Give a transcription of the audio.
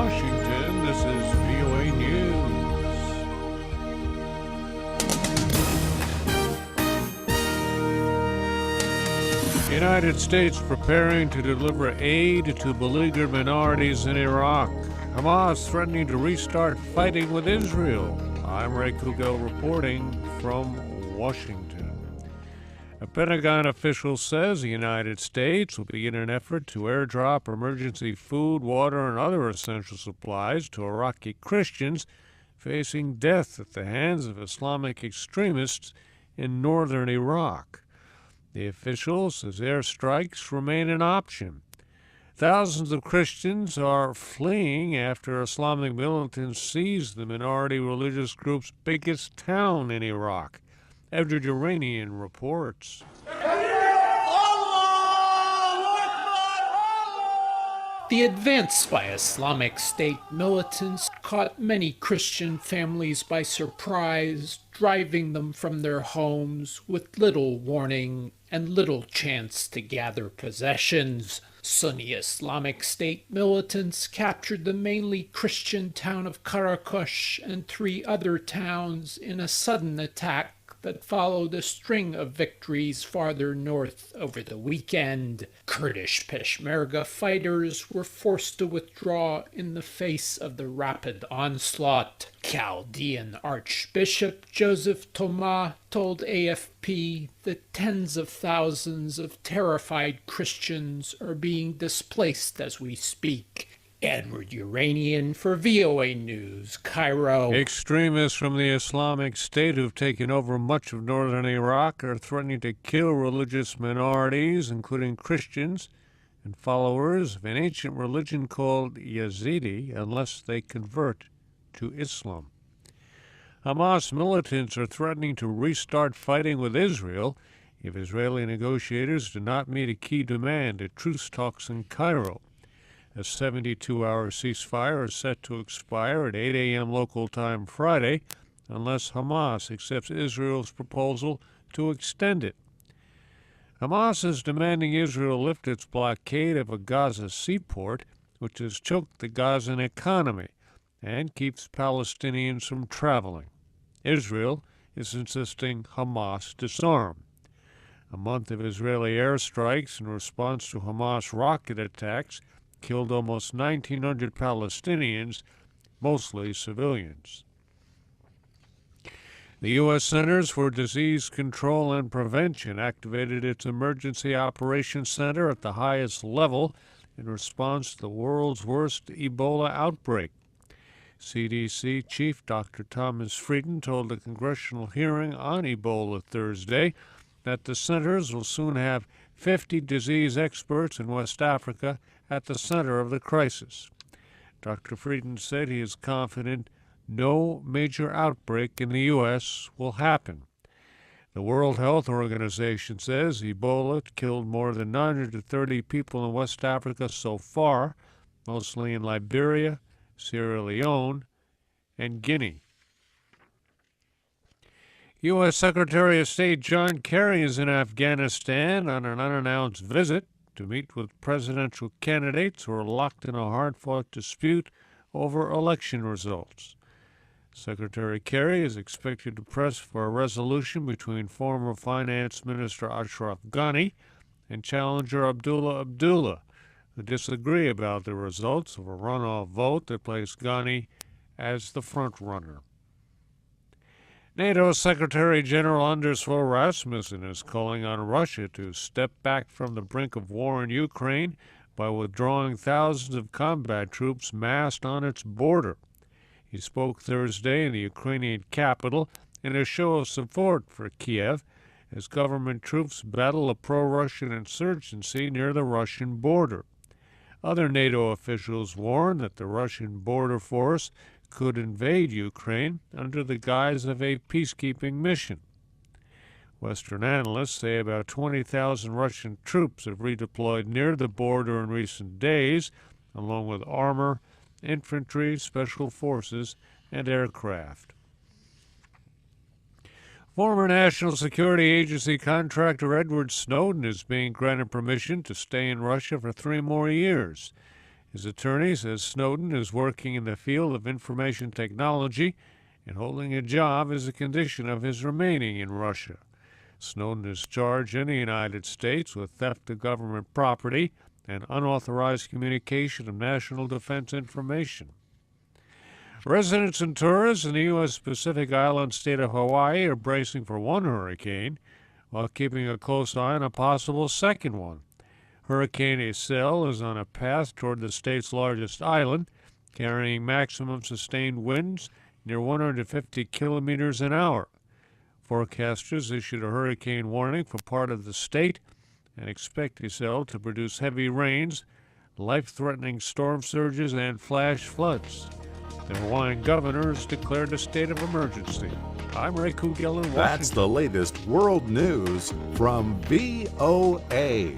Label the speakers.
Speaker 1: Washington, this is VOA News. The United States preparing to deliver aid to beleaguered minorities in Iraq. Hamas threatening to restart fighting with Israel. I'm Ray Kouguell reporting from Washington. A Pentagon official says the United States will begin an effort to airdrop emergency food, water, and other essential supplies to Iraqi Christians facing death at the hands of Islamic extremists in northern Iraq. The official says airstrikes remain an option. Thousands of Christians are fleeing after Islamic militants seized the minority religious group's biggest town in Iraq. Yeranian reports.
Speaker 2: The advance by Islamic State militants caught many Christian families by surprise, driving them from their homes with little warning and little chance to gather possessions. Sunni Islamic State militants captured the mainly Christian town of Karakush and 3 other towns in a sudden attack that followed a string of victories farther north over the weekend. Kurdish Peshmerga fighters were forced to withdraw in the face of the rapid onslaught. Chaldean Archbishop Joseph Thoma told AFP that tens of thousands of terrified Christians are being displaced as we speak. Edward Yeranian for VOA News, Cairo.
Speaker 1: Extremists from the Islamic State who've taken over much of northern Iraq are threatening to kill religious minorities, including Christians and followers of an ancient religion called Yazidi, unless they convert to Islam. Hamas militants are threatening to restart fighting with Israel if Israeli negotiators do not meet a key demand at truce talks in Cairo. A 72-hour ceasefire is set to expire at 8 a.m. local time Friday unless Hamas accepts Israel's proposal to extend it. Hamas is demanding Israel lift its blockade of a Gaza seaport, which has choked the Gazan economy and keeps Palestinians from traveling. Israel is insisting Hamas disarm. A month of Israeli airstrikes in response to Hamas rocket attacks killed almost 1,900 Palestinians, mostly civilians. The U.S. Centers for Disease Control and Prevention activated its Emergency Operations Center at the highest level in response to the world's worst Ebola outbreak. CDC Chief Dr. Thomas Frieden told a congressional hearing on Ebola Thursday that the centers will soon have 50 disease experts in West Africa at the center of the crisis. Dr. Frieden said he is confident no major outbreak in the U.S. will happen. The World Health Organization says Ebola killed more than 930 people in West Africa so far, mostly in Liberia, Sierra Leone, and Guinea. U.S. Secretary of State John Kerry is in Afghanistan on an unannounced visit to meet with presidential candidates who are locked in a hard-fought dispute over election results. Secretary Kerry is expected to press for a resolution between former Finance Minister Ashraf Ghani and challenger Abdullah Abdullah, who disagree about the results of a runoff vote that placed Ghani as the front-runner. NATO Secretary General Anders Fogh Rasmussen is calling on Russia to step back from the brink of war in Ukraine by withdrawing thousands of combat troops massed on its border. He spoke Thursday in the Ukrainian capital in a show of support for Kiev as government troops battle a pro-Russian insurgency near the Russian border. Other NATO officials warn that the Russian border force could invade Ukraine under the guise of a peacekeeping mission. Western analysts say about 20,000 Russian troops have redeployed near the border in recent days, along with armor, infantry, special forces, and aircraft. Former National Security Agency contractor Edward Snowden is being granted permission to stay in Russia for 3 more years. His attorney says Snowden is working in the field of information technology and holding a job as a condition of his remaining in Russia. Snowden is charged in the United States with theft of government property and unauthorized communication of national defense information. Residents and tourists in the U.S. Pacific island state of Hawaii are bracing for one hurricane while keeping a close eye on a possible second one. Hurricane Isel is on a path toward the state's largest island, carrying maximum sustained winds near 150 kilometers an hour. Forecasters issued a hurricane warning for part of the state and expect Isel to produce heavy rains, life-threatening storm surges, and flash floods. The Hawaiian governor has declared a state of emergency. I'm Ray Kouguell in Washington.
Speaker 3: That's the latest world news from VOA.